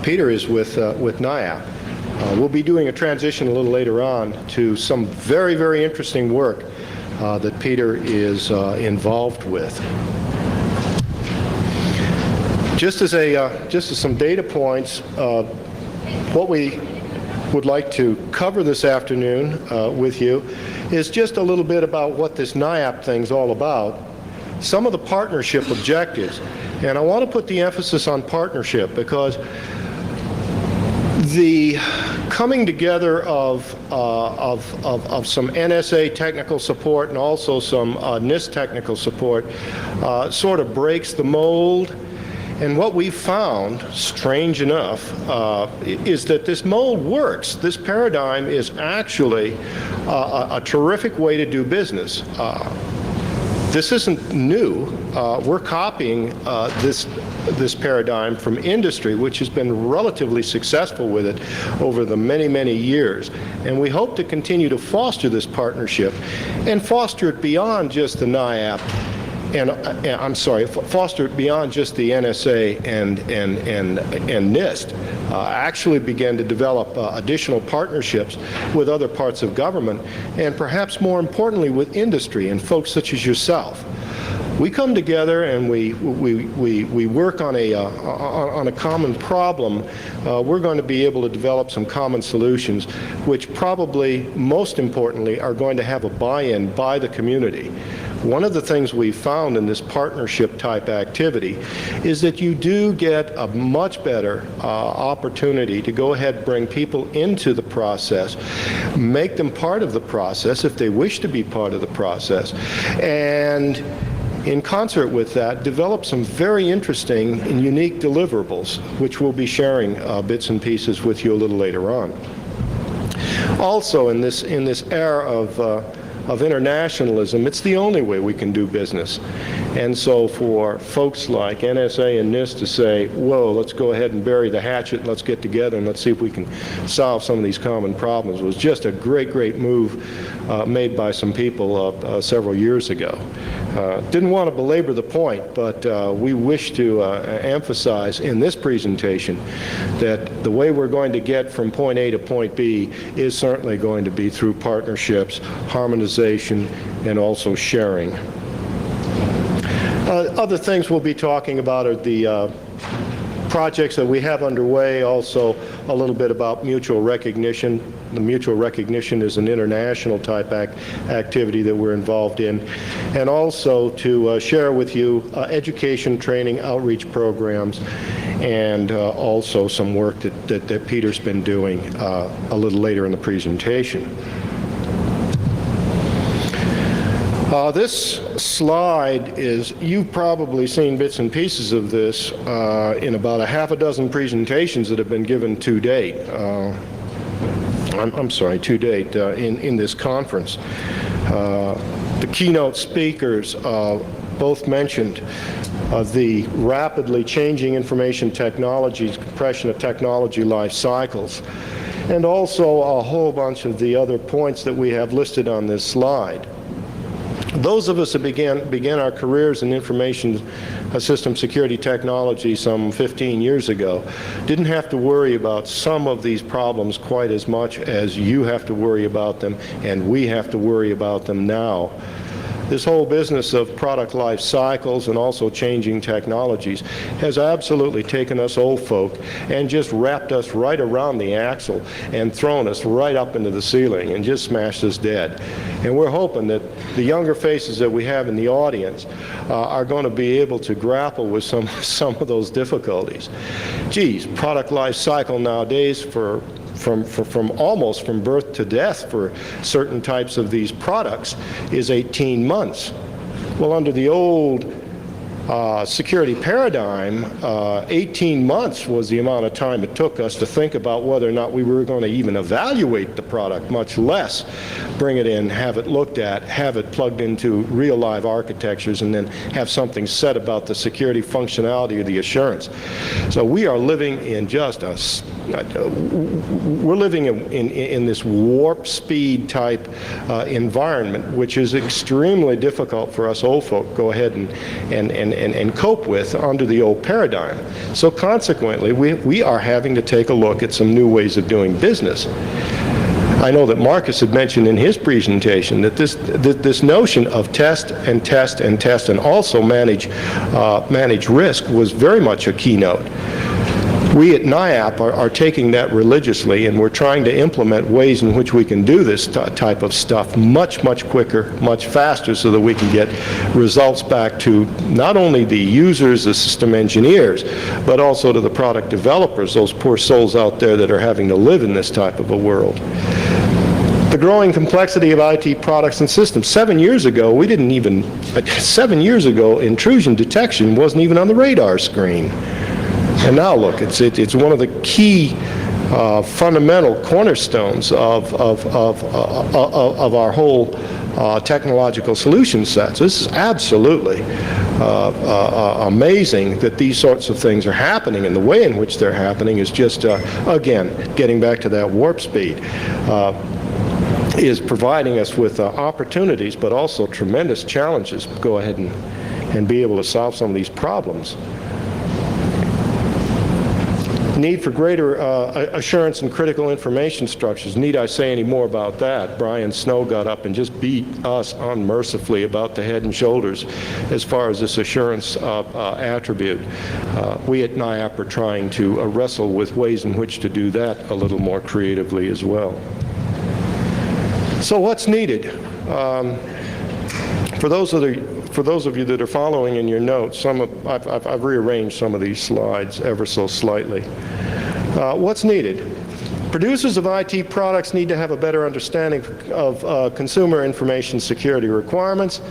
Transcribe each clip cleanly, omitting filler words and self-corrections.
Peter is with NIAP. We'll be doing a transition a little later on to some very, very interesting work that Peter is involved with. Just as some data points, what we would like to cover this afternoon with you is just a little bit about what this NIAP thing's all about, some of the partnership objectives. And I want to put the emphasis on partnership because the coming together of some NSA technical support and also some NIST technical support sort of breaks the mold. And what we found, strange enough, is that this mold works. This paradigm is actually a terrific way to do business. This isn't new. We're copying this paradigm from industry, which has been relatively successful with it over the many, many years. And we hope to continue to foster this partnership and foster it beyond just the NIAP, foster it beyond just the NSA and NIST. Actually begin to develop additional partnerships with other parts of government, and perhaps more importantly with industry and folks such as yourself. We come together and we work on a common problem. We're going to be able to develop some common solutions, which probably most importantly are going to have a buy-in by the community. One of the things we found in this partnership type activity is that you do get a much better opportunity to go ahead and bring people into the process, make them part of the process if they wish to be part of the process, and in concert with that, develop some very interesting and unique deliverables, which we'll be sharing bits and pieces with you a little later on. Also, in this era of internationalism, it's the only way we can do business. And so for folks like NSA and NIST to say, whoa, let's go ahead and bury the hatchet, and let's get together and let's see if we can solve some of these common problems, was just a great, great move made by some people several years ago. Didn't want to belabor the point, but we wish to emphasize in this presentation that the way we're going to get from point A to point B is certainly going to be through partnerships, harmonization, and also sharing. Other things we'll be talking about are the projects that we have underway, also a little bit about mutual recognition. The mutual recognition is an international type activity that we're involved in, and also to share with you education, training, outreach programs, and also some work that Peter's been doing a little later in the presentation. This slide is, you've probably seen bits and pieces of this in about a half a dozen presentations that have been given to date. To date in this conference. The keynote speakers both mentioned the rapidly changing information technologies, compression of technology life cycles, and also a whole bunch of the other points that we have listed on this slide. Those of us that began our careers in information system security technology some 15 years ago didn't have to worry about some of these problems quite as much as you have to worry about them and we have to worry about them now. This whole business of product life cycles and also changing technologies has absolutely taken us old folk and just wrapped us right around the axle and thrown us right up into the ceiling and just smashed us dead. And we're hoping that the younger faces that we have in the audience are going to be able to grapple with some of those difficulties. Geez, product life cycle nowadays from almost from birth to death for certain types of these products is 18 months. Well, under the old security paradigm, 18 months was the amount of time it took us to think about whether or not we were going to even evaluate the product, much less bring it in, have it looked at, have it plugged into real live architectures, and then have something said about the security functionality or the assurance. So we are living in just we're living in this warp speed type environment, which is extremely difficult for us old folk to go ahead and cope with under the old paradigm. So consequently, we are having to take a look at some new ways of doing business. I know that Marcus had mentioned in his presentation that this notion of test and test and test and also manage risk was very much a keynote. We at NIAP are taking that religiously, and we're trying to implement ways in which we can do this type of stuff much, much quicker, much faster, so that we can get results back to not only the users, the system engineers, but also to the product developers, those poor souls out there that are having to live in this type of a world. The growing complexity of IT products and systems. 7 years ago, intrusion detection wasn't even on the radar screen. And now look, it's one of the key fundamental cornerstones of our whole technological solution set. So this is absolutely amazing that these sorts of things are happening, and the way in which they're happening is just, again, getting back to that warp speed, is providing us with opportunities, but also tremendous challenges to go ahead and be able to solve some of these problems. Need for greater assurance in critical information structures. Need I say any more about that? Brian Snow got up and just beat us unmercifully about the head and shoulders as far as this assurance attribute. We at NIAP are trying to wrestle with ways in which to do that a little more creatively as well. So what's needed? For those of you that are following in your notes, I've rearranged some of these slides ever so slightly. What's needed? Producers of IT products need to have a better understanding of consumer information security requirements.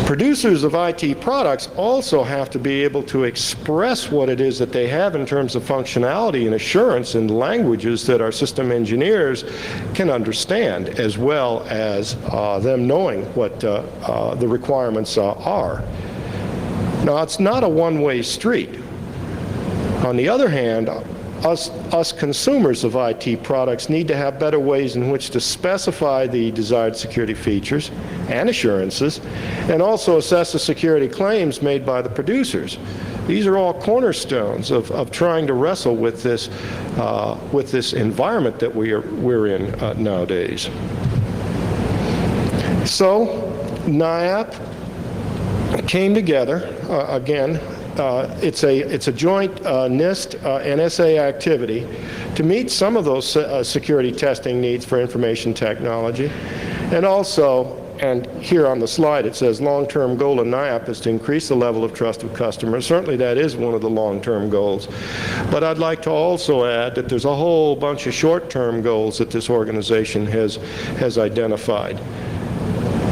Producers of IT products also have to be able to express what it is that they have in terms of functionality and assurance in languages that our system engineers can understand, as well as them knowing what the requirements are. Now, it's not a one-way street. On the other hand, us consumers of IT products need to have better ways in which to specify the desired security features and assurances, and also assess the security claims made by the producers. These are all cornerstones of trying to wrestle with this environment that we're in nowadays. So NIAP came together again. It's a joint NIST NSA activity to meet some of those security testing needs for information technology, and also, and here on the slide it says long-term goal of NIAP is to increase the level of trust of customers. Certainly that is one of the long-term goals, but I'd like to also add that there's a whole bunch of short-term goals that this organization has identified.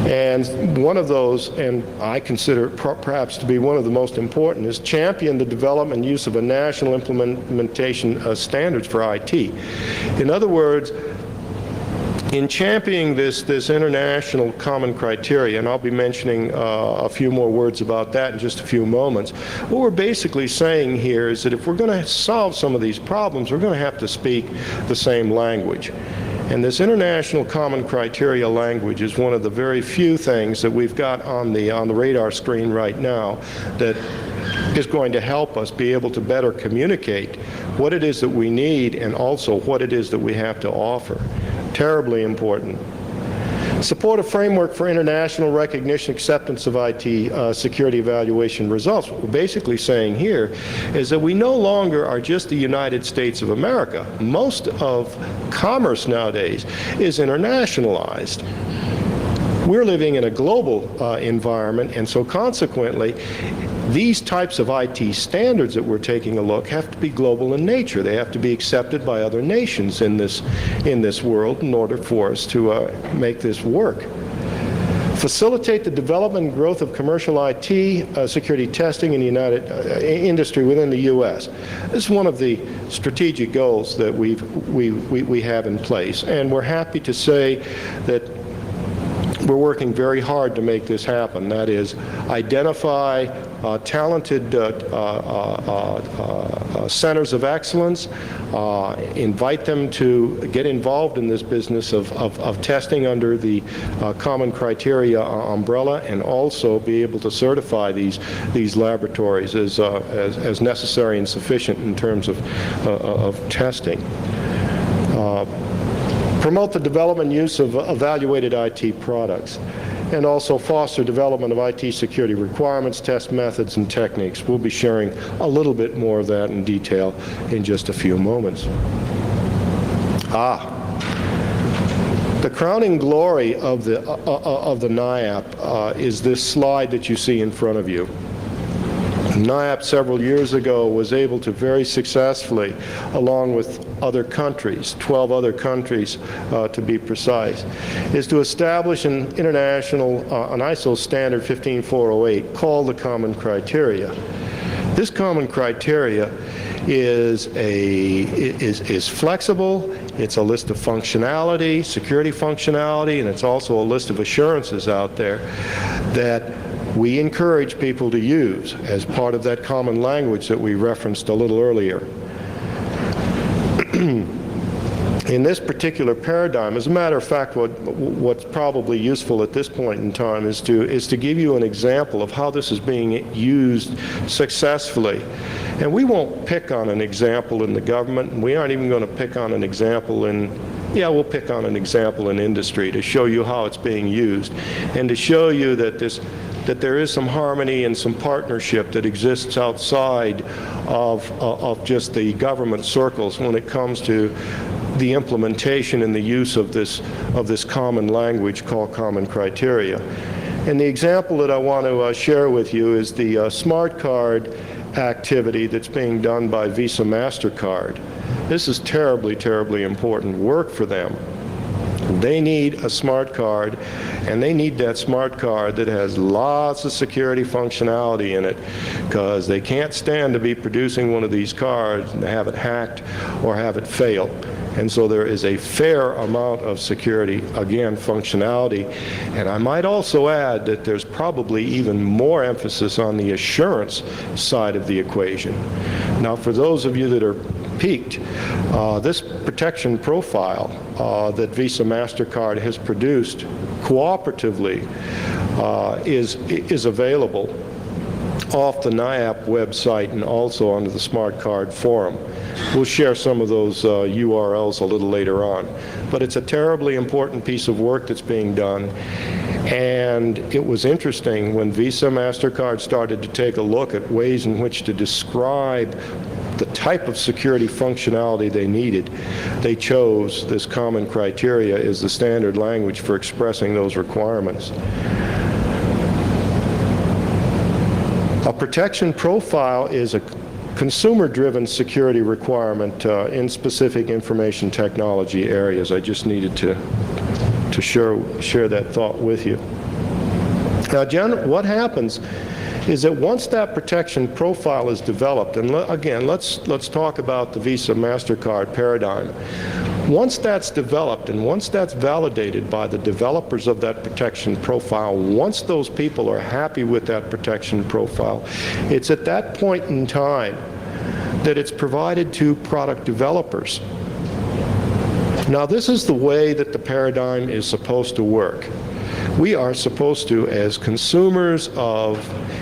And one of those, and I consider it perhaps to be one of the most important, is champion the development and use of a national implementation standards for IT. In other words, in championing this international common criteria, and I'll be mentioning a few more words about that in just a few moments, what we're basically saying here is that if we're going to solve some of these problems, we're going to have to speak the same language. And this international common criteria language is one of the very few things that we've got on the radar screen right now that is going to help us be able to better communicate what it is that we need and also what it is that we have to offer. Terribly important. Support a framework for international recognition acceptance of IT security evaluation results. What we're basically saying here is that we no longer are just the United States of America. Most of commerce nowadays is internationalized. We're living in a global environment, and so consequently, these types of IT standards that we're taking a look have to be global in nature. They have to be accepted by other nations in this world in order for us to make this work. Facilitate the development and growth of commercial IT security testing in the industry within the U.S. This is one of the strategic goals that we have in place, and we're happy to say that we're working very hard to make this happen. That is, identify talented centers of excellence, invite them to get involved in this business of testing under the common criteria umbrella, and also be able to certify these laboratories as necessary and sufficient in terms of testing. Promote the development and use of evaluated IT products, and also foster development of IT security requirements, test methods, and techniques. We'll be sharing a little bit more of that in detail in just a few moments. The crowning glory of the NIAP is this slide that you see in front of you. NIAP several years ago was able to very successfully, along with other countries, 12 other countries to be precise, is to establish an international, an ISO standard 15408 called the Common Criteria. This Common Criteria is flexible. It's a list of functionality, security functionality, and it's also a list of assurances out there that we encourage people to use as part of that common language that we referenced a little earlier. In this particular paradigm, as a matter of fact, what's probably useful at this point in time is to give you an example of how this is being used successfully. And we won't pick on an example in the government, and we aren't even going to pick on an example we'll pick on an example in industry to show you how it's being used, and to show you that there is some harmony and some partnership that exists outside of just the government circles when it comes to the implementation and the use of this common language called Common Criteria. And the example that I want to share with you is the smart card activity that's being done by Visa MasterCard. This is terribly, terribly important work for them. They need a smart card, and they need that smart card that has lots of security functionality in it, because they can't stand to be producing one of these cards and have it hacked or have it fail. And so there is a fair amount of security, again, functionality. And I might also add that there's probably even more emphasis on the assurance side of the equation. Now, for those of you that are piqued, this protection profile that Visa MasterCard has produced cooperatively is available off the NIAP website and also under the Smart Card Forum. We'll share some of those URLs a little later on. But it's a terribly important piece of work that's being done. And it was interesting when Visa MasterCard started to take a look at ways in which to describe the type of security functionality they needed. They chose this common criteria as the standard language for expressing those requirements. A protection profile is a consumer-driven security requirement in specific information technology areas. I just needed to share that thought with you. Now, what happens is that once that protection profile is developed, and again, let's talk about the Visa MasterCard paradigm. Once that's developed and once that's validated by the developers of that protection profile, once those people are happy with that protection profile, it's at that point in time that it's provided to product developers. Now, this is the way that the paradigm is supposed to work. We are supposed to, as consumers of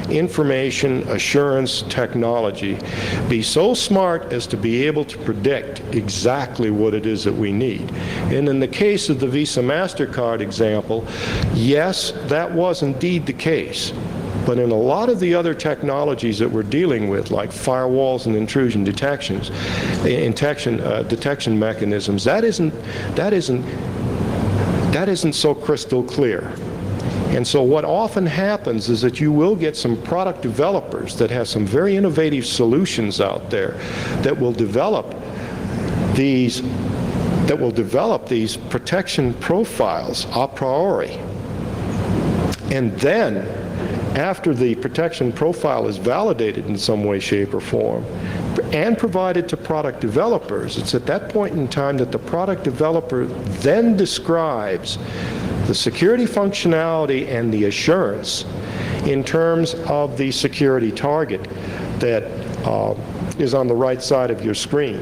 information assurance technology, be so smart as to be able to predict exactly what it is that we need. And in the case of the Visa MasterCard example, yes, that was indeed the case. But in a lot of the other technologies that we're dealing with, like firewalls and intrusion detection mechanisms, that isn't so crystal clear. And so what often happens is that you will get some product developers that have some very innovative solutions out there that will develop these protection profiles a priori. And then, after the protection profile is validated in some way, shape, or form, and provided to product developers, it's at that point in time that the product developer then describes the security functionality and the assurance in terms of the security target that is on the right side of your screen.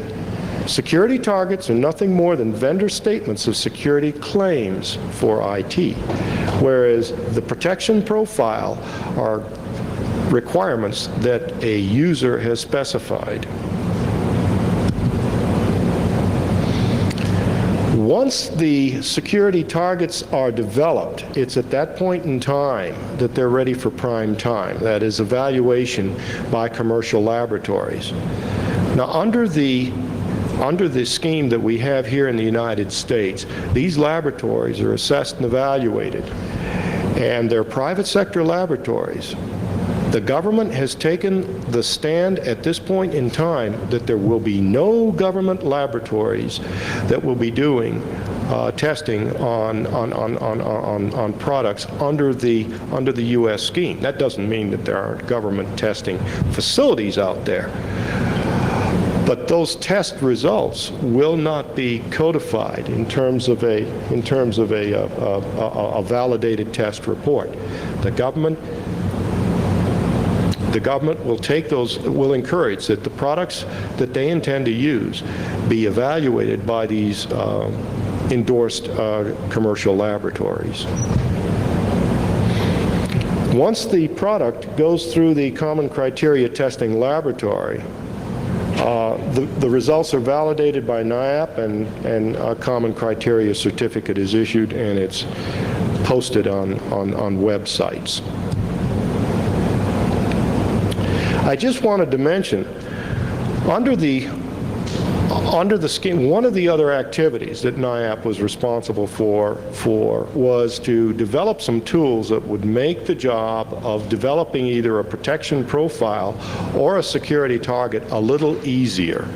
Security targets are nothing more than vendor statements of security claims for IT, whereas the protection profile are requirements that a user has specified. Once the security targets are developed, it's at that point in time that they're ready for prime time, that is, evaluation by commercial laboratories. Now, under the scheme that we have here in the United States, these laboratories are assessed and evaluated, and they're private sector laboratories. The government has taken the stand at this point in time that there will be no government laboratories that will be doing testing on products under the U.S. scheme. That doesn't mean that there aren't government testing facilities out there, but those test results will not be codified in terms of a validated test report. The government will take those, will encourage that the products that they intend to use be evaluated by these endorsed commercial laboratories. Once the product goes through the common criteria testing laboratory, the results are validated by NIAP, and a common criteria certificate is issued, and it's posted on websites. I just wanted to mention, under the scheme, one of the other activities that NIAP was responsible for was to develop some tools that would make the job of developing either a protection profile or a security target a little easier.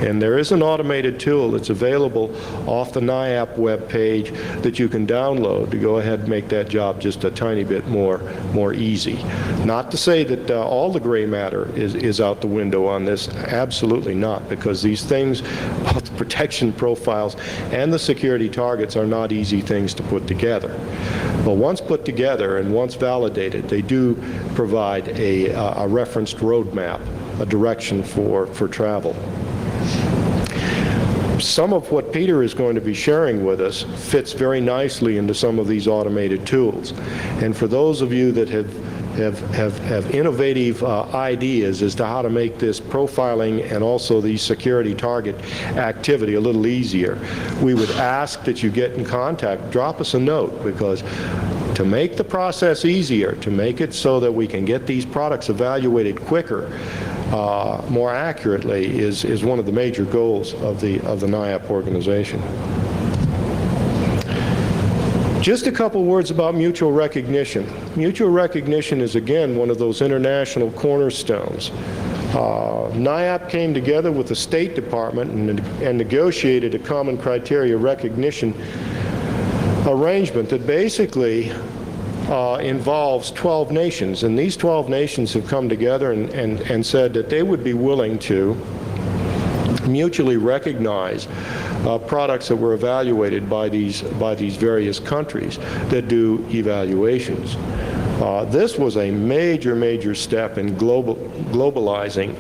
And there is an automated tool that's available off the NIAP web page that you can download to go ahead and make that job just a tiny bit more easy. Not to say that all the gray matter is out the window on this. Absolutely not, because these things, both the protection profiles and the security targets, are not easy things to put together. But once put together and once validated, they do provide a referenced roadmap, a direction for travel. Some of what Peter is going to be sharing with us fits very nicely into some of these automated tools. And for those of you that have innovative ideas as to how to make this profiling and also the security target activity a little easier, we would ask that you get in contact, drop us a note, because to make the process easier, to make it so that we can get these products evaluated quicker, more accurately, is one of the major goals of the NIAP organization. Just a couple words about mutual recognition. Mutual recognition is, again, one of those international cornerstones. NIAP came together with the State Department and negotiated a common criteria recognition arrangement that basically involves 12 nations, and these 12 nations have come together and said that they would be willing to mutually recognize products that were evaluated by these various countries that do evaluations. This was a major step in globalizing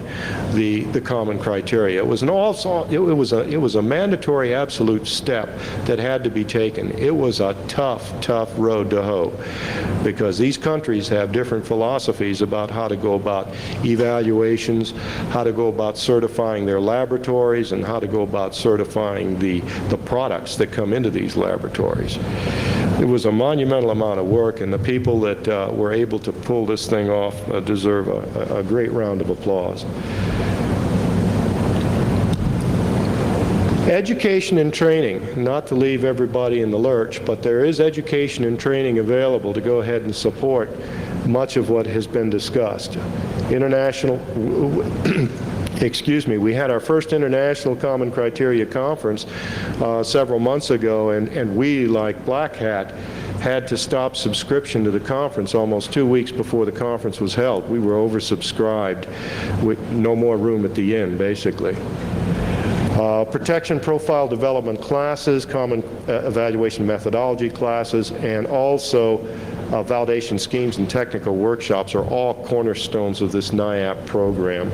the common criteria. It was a mandatory absolute step that had to be taken. It was a tough road to hoe, because these countries have different philosophies about how to go about evaluations, how to go about certifying their laboratories, and how to go about certifying the products that come into these laboratories. It was a monumental amount of work, and the people that were able to pull this thing off deserve a great round of applause. Education and training, not to leave everybody in the lurch, but there is education and training available to go ahead and support much of what has been discussed. We had our first International Common Criteria Conference several months ago, and we, like Black Hat, had to stop subscription to the conference almost 2 weeks before the conference was held. We were oversubscribed with no more room at the inn, basically. Protection profile development classes, common evaluation methodology classes, and also validation schemes and technical workshops are all cornerstones of this NIAP program.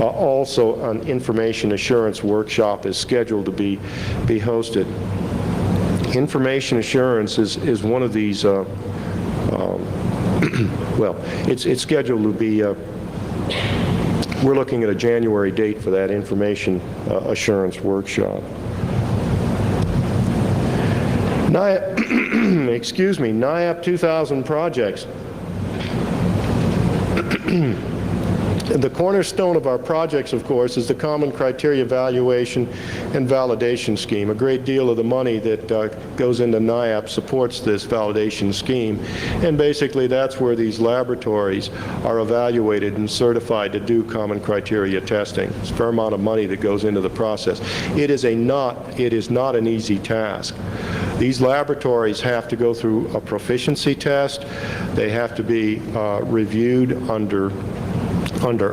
Also, an information assurance workshop is scheduled to be hosted. Information assurance is one of these, well, it's scheduled to be, we're looking at a January date for that information assurance workshop. Excuse me, NIAP 2000 projects. The cornerstone of our projects, of course, is the Common Criteria Evaluation and Validation Scheme. A great deal of the money that goes into NIAP supports this validation scheme, and basically that's where these laboratories are evaluated and certified to do common criteria testing. It's a fair amount of money that goes into the process. It is not an easy task. These laboratories have to go through a proficiency test. They have to be reviewed under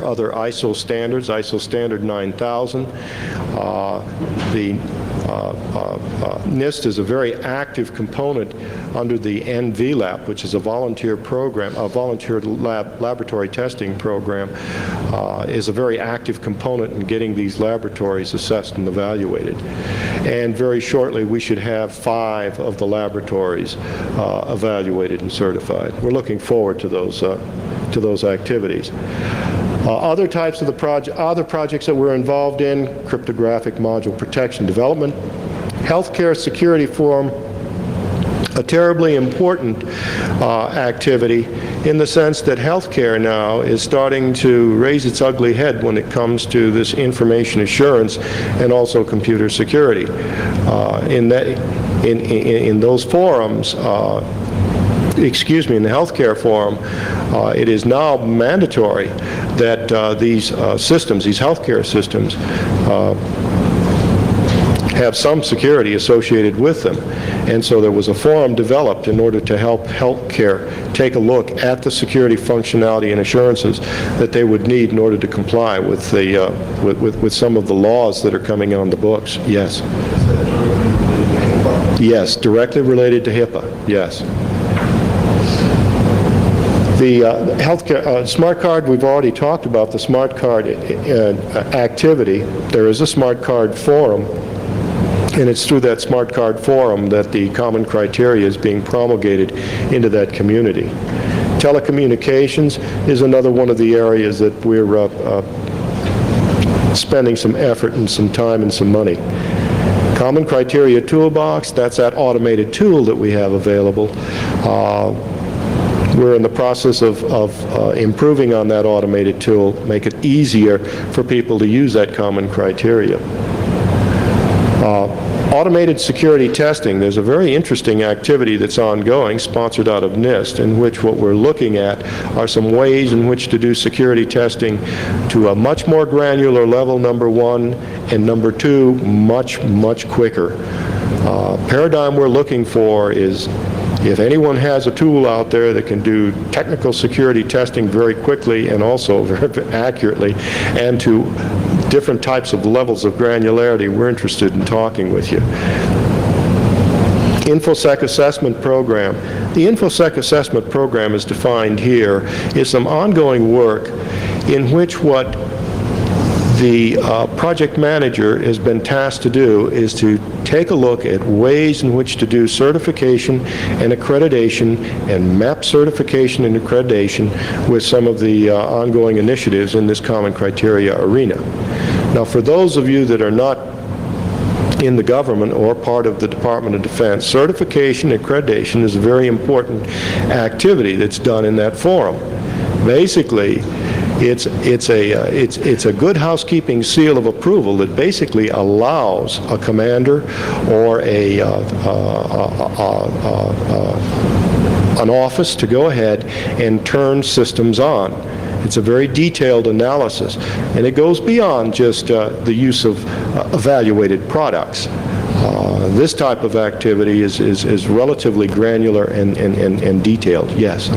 other ISO standards, ISO standard 9000. The NIST is a very active component under the NVLAP, which is a volunteer program, a volunteer laboratory testing program, is a very active component in getting these laboratories assessed and evaluated. And very shortly, we should have 5 of the laboratories evaluated and certified. We're looking forward to those activities. Other types of other projects that we're involved in: cryptographic module protection development, healthcare security forum, a terribly important activity in the sense that healthcare now is starting to raise its ugly head when it comes to this information assurance and also computer security. In those forums, excuse me, in the healthcare forum, it is now mandatory that these systems, these healthcare systems, have some security associated with them. And so there was a forum developed in order to help healthcare take a look at the security functionality and assurances that they would need in order to comply with the with some of the laws that are coming on the books. Yes. Yes, directly related to HIPAA. Yes. The healthcare smart card, we've already talked about the smart card activity. There is a smart card forum, and it's through that smart card forum that the common criteria is being promulgated into that community. Telecommunications is another one of the areas that we're spending some effort and some time and some money. Common criteria toolbox, that's that automated tool that we have available. We're in the process of improving on that automated tool, make it easier for people to use that common criteria. Automated security testing, there's a very interesting activity that's ongoing, sponsored out of NIST, in which what we're looking at are some ways in which to do security testing to a much more granular level, number one, and number two, much, much quicker. Paradigm we're looking for is, if anyone has a tool out there that can do technical security testing very quickly and also very accurately and to different types of levels of granularity, we're interested in talking with you. InfoSec assessment program. The InfoSec assessment program is defined here is some ongoing work in which what the project manager has been tasked to do is to take a look at ways in which to do certification and accreditation and map certification and accreditation with some of the ongoing initiatives in this common criteria arena. Now, for those of you that are not in the government or part of the Department of Defense, certification and accreditation is a very important activity that's done in that forum. Basically, it's a good housekeeping seal of approval that basically allows a commander or an office to go ahead and turn systems on. It's a very detailed analysis, and it goes beyond just the use of evaluated products. This type of activity is relatively granular and detailed. Yes.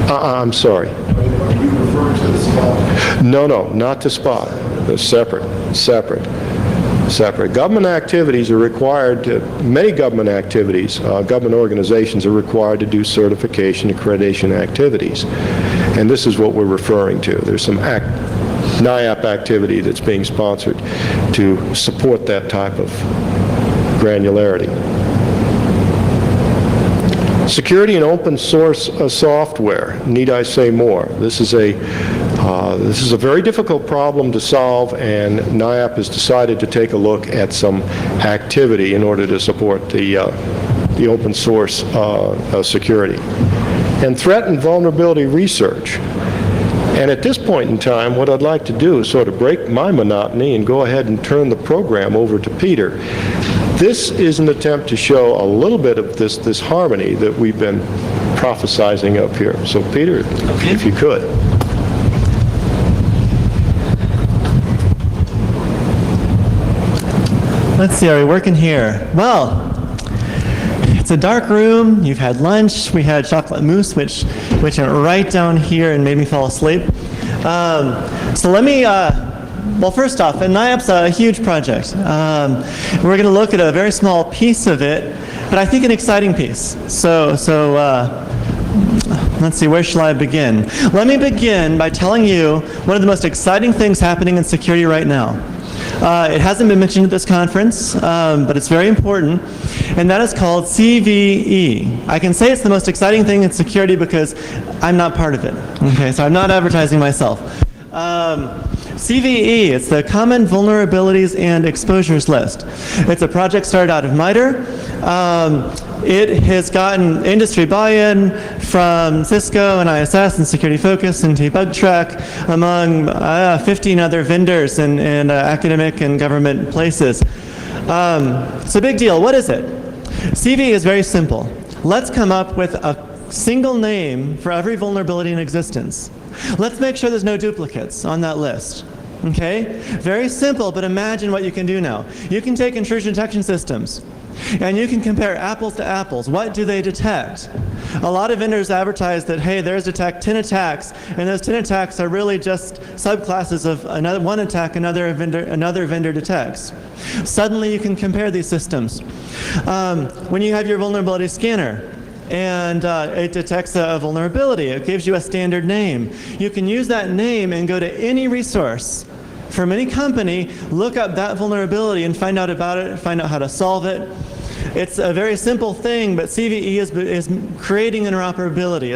I'm sorry. Are you referring to the SPA? No, not to SPA. They're separate. Government activities are required to, many government activities, government organizations are required to do certification, accreditation activities. And this is what we're referring to. There's some NIAP activity that's being sponsored to support that type of granularity. Security and open source software. Need I say more? This is a very difficult problem to solve, and NIAP has decided to take a look at some activity in order to support the open source security. And threat and vulnerability research. And at this point in time, what I'd like to do is sort of break my monotony and go ahead and turn the program over to Peter. This is an attempt to show a little bit of this harmony that we've been prophesizing up here. So Peter, if you could. Let's see, are we working here? Well, it's a dark room. You've had lunch. We had chocolate mousse, which went right down here and made me fall asleep. So let me, well, first off, NIAP's a huge project. We're going to look at a very small piece of it, but I think an exciting piece. So let's see, where shall I begin? Let me begin by telling you one of the most exciting things happening in security right now. It hasn't been mentioned at this conference, but it's very important, and that is called CVE. I can say it's the most exciting thing in security because I'm not part of it. Okay, so I'm not advertising myself. CVE, it's the Common Vulnerabilities and Exposures List. It's a project started out of MITRE. It has gotten industry buy-in from Cisco and ISS and Security Focus and Bugtrack, among 15 other vendors in academic and government places. It's a big deal. What is it? CVE is very simple. Let's come up with a single name for every vulnerability in existence. Let's make sure there's no duplicates on that list. Okay? Very simple, but imagine what you can do now. You can take intrusion detection systems, and you can compare apples to apples. What do they detect? A lot of vendors advertise that, hey, theirs detect 10 attacks, and those 10 attacks are really just subclasses of one attack another vendor detects. Suddenly you can compare these systems. When you have your vulnerability scanner, and it detects a vulnerability, it gives you a standard name. You can use that name and go to any resource from any company, look up that vulnerability and find out about it, find out how to solve it. It's a very simple thing, but CVE is creating interoperability.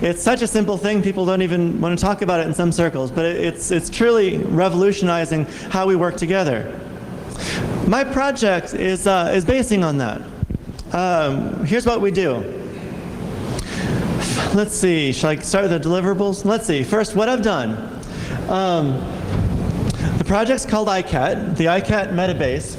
It's such a simple thing, people don't even want to talk about it in some circles, but it's truly revolutionizing how we work together. My project is basing on that. Here's what we do. Let's see, shall I start with the deliverables? Let's see, first what I've done. The project's called ICAT, the ICAT Metabase.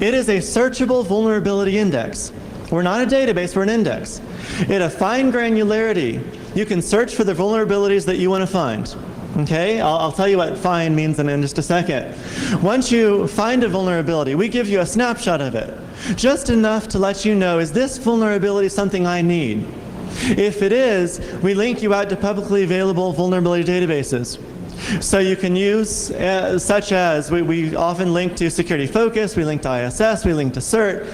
It is a searchable vulnerability index. We're not a database, we're an index. At a fine granularity, you can search for the vulnerabilities that you want to find. Okay, I'll tell you what fine means in just a second. Once you find a vulnerability, we give you a snapshot of it. Just enough to let you know, is this vulnerability something I need? If it is, we link you out to publicly available vulnerability databases. So you can use, such as, we often link to Security Focus, we link to ISS, we link to CERT,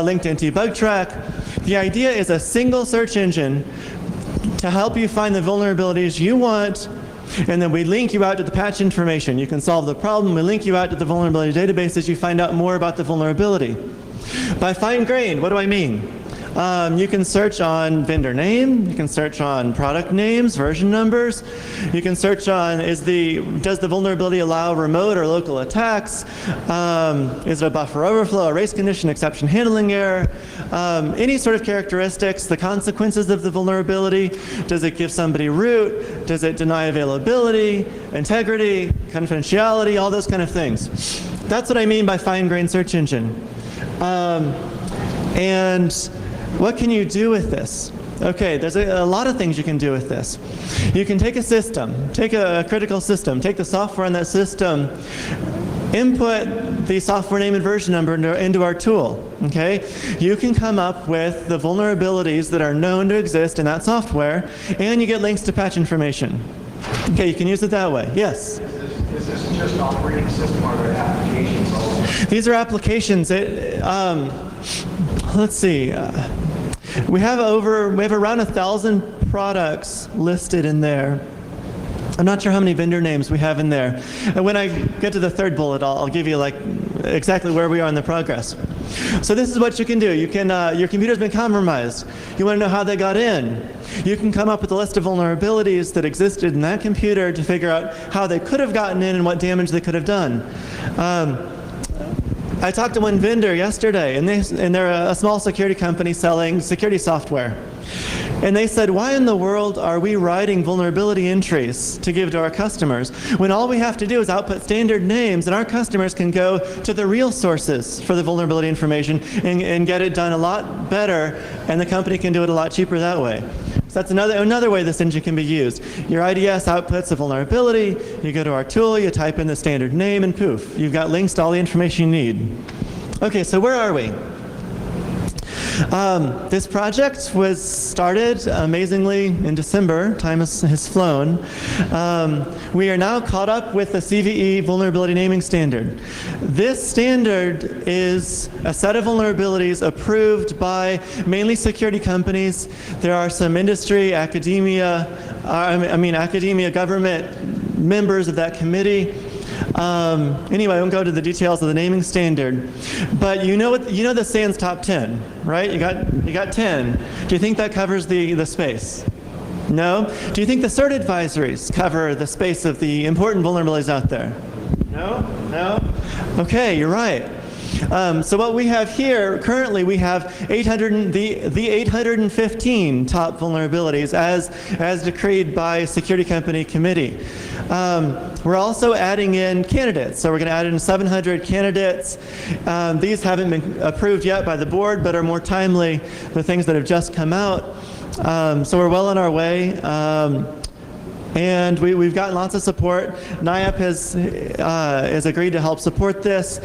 link to Bugtrack. The idea is a single search engine to help you find the vulnerabilities you want, and then we link you out to the patch information. You can solve the problem, we link you out to the vulnerability databases, you find out more about the vulnerability. By fine-grained, what do I mean? You can search on vendor name, you can search on product names, version numbers, you can search on does the vulnerability allow remote or local attacks, is it a buffer overflow, a race condition, exception handling error, any sort of characteristics, the consequences of the vulnerability, does it give somebody root, does it deny availability, integrity, confidentiality, all those kind of things. That's what I mean by fine-grained search engine. And what can you do with this? Okay, there's a lot of things you can do with this. You can take a system, take a critical system, take the software on that system, input the software name and version number into our tool, okay? You can come up with the vulnerabilities that are known to exist in that software, and you get links to patch information. Okay, you can use it that way. Yes? Is this just an operating system or are there applications also? These are applications. Let's see. We have around 1,000 products listed in there. I'm not sure how many vendor names we have in there. And when I get to the third bullet, I'll give you like exactly where we are in the progress. So this is what you can do. You can, your computer's been compromised. You want to know how they got in. You can come up with a list of vulnerabilities that existed in that computer to figure out how they could have gotten in and what damage they could have done. I talked to one vendor yesterday, and they're a small security company selling security software. And they said, why in the world are we writing vulnerability entries to give to our customers when all we have to do is output standard names and our customers can go to the real sources for the vulnerability information and get it done a lot better, and the company can do it a lot cheaper that way. So that's another way this engine can be used. Your IDS outputs a vulnerability, you go to our tool, you type in the standard name, and poof, you've got links to all the information you need. Okay, so where are we? This project was started amazingly in December. Time has flown. We are now caught up with the CVE vulnerability naming standard. This standard is a set of vulnerabilities approved by mainly security companies. There are some industry, academia, academia, government members of that committee. Anyway, I won't go to the details of the naming standard, but you know the SANS top 10, right? You got 10. Do you think that covers the space? No? Do you think the cert advisories cover the space of the important vulnerabilities out there? No? No? Okay, you're right. So what we have here, currently we have the 815 top vulnerabilities as decreed by security company committee. We're also adding in candidates. So we're going to add in 700 candidates. These haven't been approved yet by the board, but are more timely, the things that have just come out. So we're well on our way. And we've gotten lots of support. NIAP has agreed to help support this.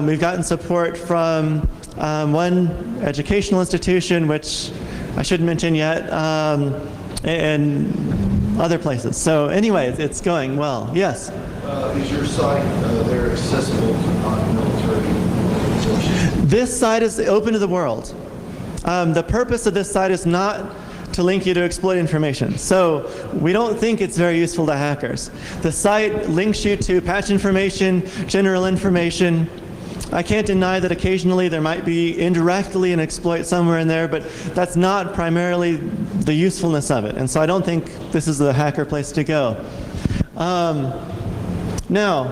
We've gotten support from one educational institution, which I shouldn't mention yet, and other places. So anyway, it's going well. Yes? Is your site there accessible to non-military organizations? This site is open to the world. The purpose of this site is not to link you to exploit information. So we don't think it's very useful to hackers. The site links you to patch information, general information. I can't deny that occasionally there might be indirectly an exploit somewhere in there, but that's not primarily the usefulness of it. And so I don't think this is the hacker place to go. Now,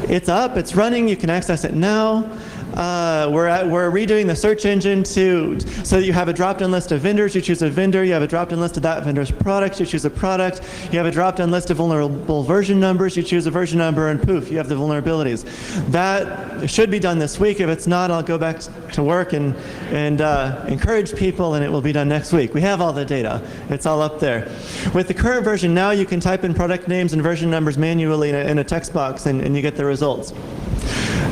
it's up, it's running, you can access it now. We're redoing the search engine so that you have a drop-down list of vendors. You choose a vendor. You have a drop-down list of that vendor's products. You choose a product. You have a drop-down list of vulnerable version numbers. You choose a version number, and poof, you have the vulnerabilities. That should be done this week. If it's not, I'll go back to work and encourage people, and it will be done next week. We have all the data. It's all up there. With the current version now, you can type in product names and version numbers manually in a text box, and you get the results.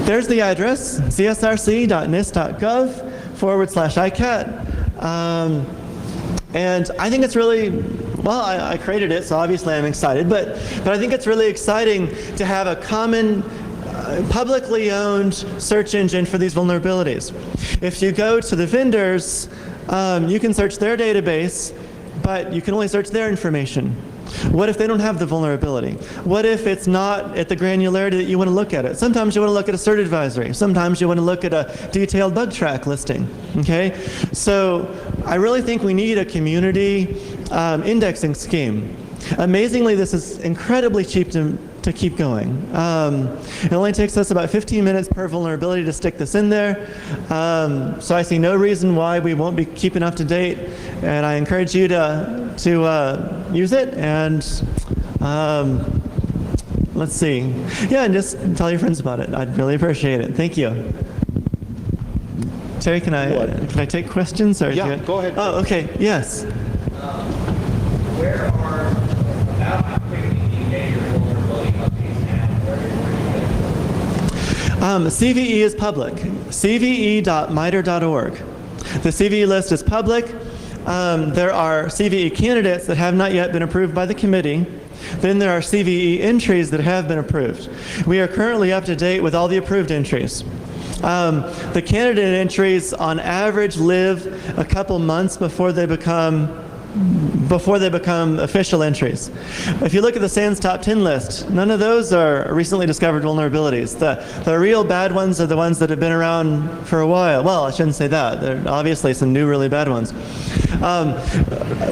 There's the address, csrc.nist.gov/ICAT. And I think it's really, well, I created it, so obviously I'm excited, but I think it's really exciting to have a common, publicly owned search engine for these vulnerabilities. If you go to the vendors, you can search their database, but you can only search their information. What if they don't have the vulnerability? What if it's not at the granularity that you want to look at it? Sometimes you want to look at a cert advisory. Sometimes you want to look at a detailed bug track listing. Okay? So I really think we need a community indexing scheme. Amazingly, this is incredibly cheap to keep going. It only takes us about 15 minutes per vulnerability to stick this in there. So I see no reason why we won't be keeping up to date, and I encourage you to use it. And let's see. Yeah, and just tell your friends about it. I'd really appreciate it. Thank you. Terry, can I take questions? Or Yeah, go ahead. Oh, okay. Yes. Where are, about how quickly do you get your vulnerability updates now? Where CVE is public. CVE.miter.org. The CVE list is public. There are CVE candidates that have not yet been approved by the committee. Then there are CVE entries that have been approved. We are currently up to date with all the approved entries. The candidate entries on average live a couple months before they become official entries. If you look at the SANS top 10 list, none of those are recently discovered vulnerabilities. The real bad ones are the ones that have been around for a while. Well, I shouldn't say that. There are obviously some new really bad ones.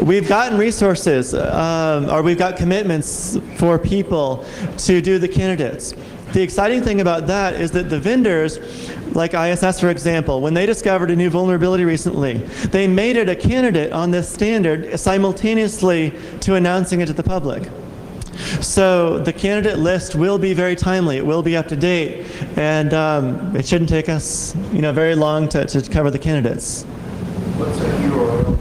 We've gotten resources, or we've got commitments for people to do the candidates. The exciting thing about that is that the vendors, like ISS for example, when they discovered a new vulnerability recently, they made it a candidate on this standard simultaneously to announcing it to the public. So the candidate list will be very timely, it will be up to date, and it shouldn't take us very long to cover the candidates. What's that URL?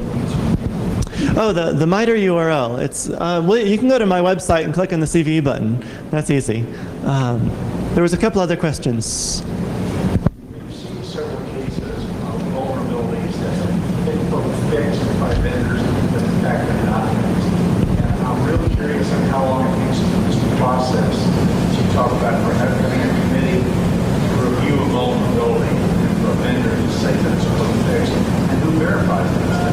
Oh, the MITRE URL. It's well, you can go to my website and click on the CVE button. That's easy. There was a couple other questions. We've seen several cases of vulnerabilities that have been both fixed by vendors, but in fact they're not fixed. And I'm really curious on how long it takes for this process. You talk about having a committee to review a vulnerability and for a vendor to say that it's fully fixed, and who verifies that?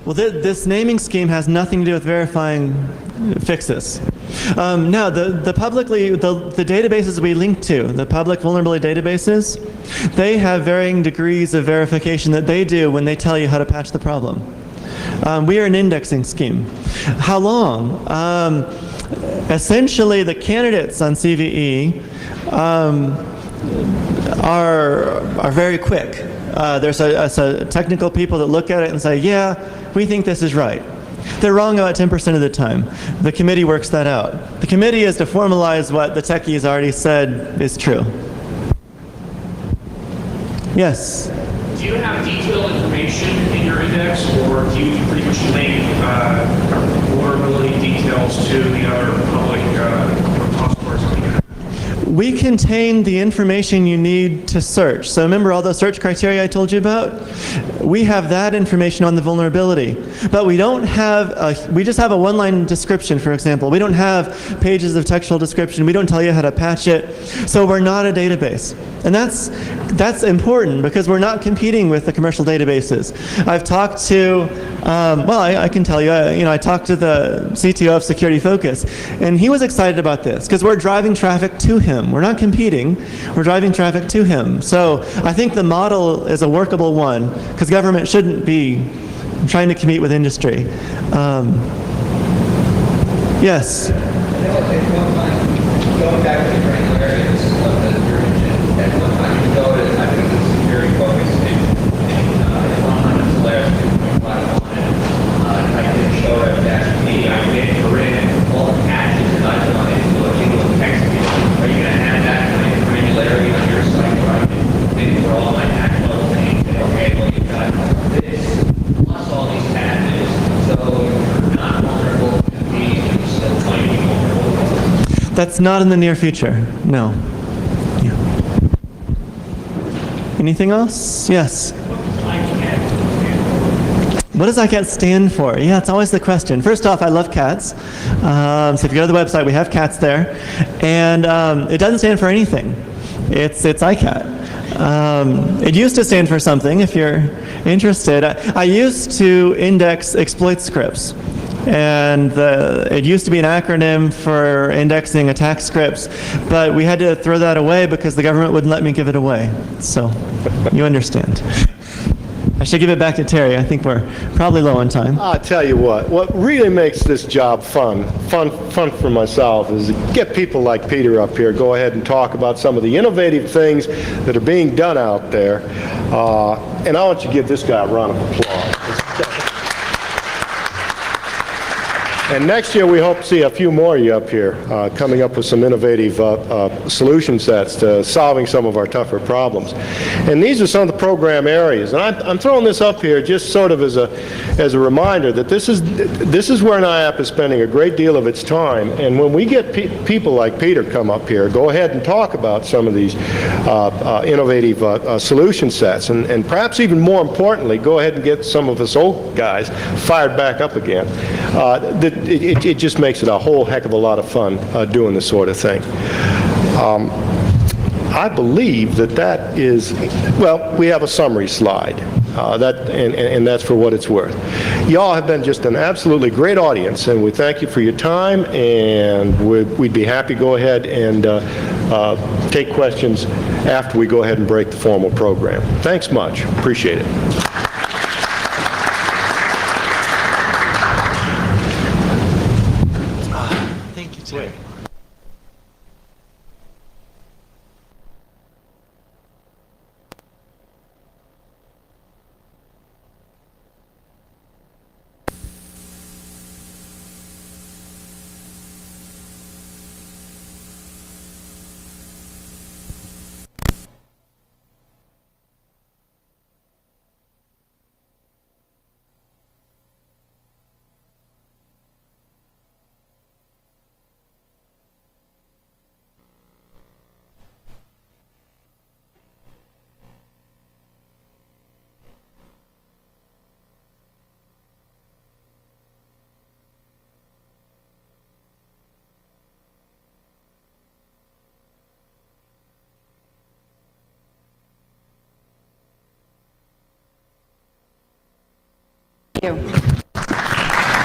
Well, this naming scheme has nothing to do with verifying fixes. Now, the databases we link to, the public vulnerability databases, they have varying degrees of verification that they do when they tell you how to patch the problem. We are an indexing scheme. How long? Essentially, the candidates on CVE are very quick. There's a technical people that look at it and say, yeah, we think this is right. They're wrong about 10% of the time. The committee works that out. The committee is to formalize what the techies already said is true. Yes? Do you have detailed information in your index, or do you pretty much link vulnerability details to the other public repositories on the internet? We contain the information you need to search. So remember all those search criteria I told you about? We have that information on the vulnerability. But we don't have, we just have a one-line description, for example. We don't have pages of textual description. We don't tell you how to patch it. So we're not a database. And that's important because we're not competing with the commercial databases. I've talked to, well, I can tell you, I talked to the CTO of Security Focus, and he was excited about this because we're driving traffic to him. We're not competing, we're driving traffic to him. So I think the model is a workable one because government shouldn't be trying to compete with industry. Yes? Going back to the granularity of the jurisdiction, at one time you go to, I think it's security focused in 100 layers, 2.5 on I can show it -P, I can enter in all the patches that I've done into a single text field. Are you going to have that kind of granularity on your site where I can enter all my patch level things and okay, well you've got this plus all these patches, so you're not vulnerable to these, and you still might be vulnerable. That's not in the near future, no. Yeah. Anything else? Yes? What does ICAT stand for? Yeah, it's always the question. First off, I love cats. So if you go to the website, we have cats there. And it doesn't stand for anything. It's ICAT. It used to stand for something, if you're interested. I used to index exploit scripts. And it used to be an acronym for indexing attack scripts, but we had to throw that away because the government wouldn't let me give it away. So, you understand. I should give it back to Terry. I think we're probably low on time. I'll tell you what really makes this job fun for myself is to get people like Peter up here, go ahead and talk about some of the innovative things that are being done out there. And I want you to give this guy a round of applause. And next year, we hope to see a few more of you up here coming up with some innovative solution sets to solving some of our tougher problems. And these are some of the program areas. And I'm throwing this up here just sort of as a reminder that this is where NIAP is spending a great deal of its time. And when we get people like Peter come up here, go ahead and talk about some of these innovative solution sets. And perhaps even more importantly, go ahead and get some of us old guys fired back up again. It just makes it a whole heck of a lot of fun doing this sort of thing. I believe that is, well, we have a summary slide, and that's for what it's worth. Y'all have been just an absolutely great audience, and we thank you for your time, and we'd be happy to go ahead and take questions after we go ahead and break the formal program. Thanks much. Appreciate it. Thank you, Terry. Thank you.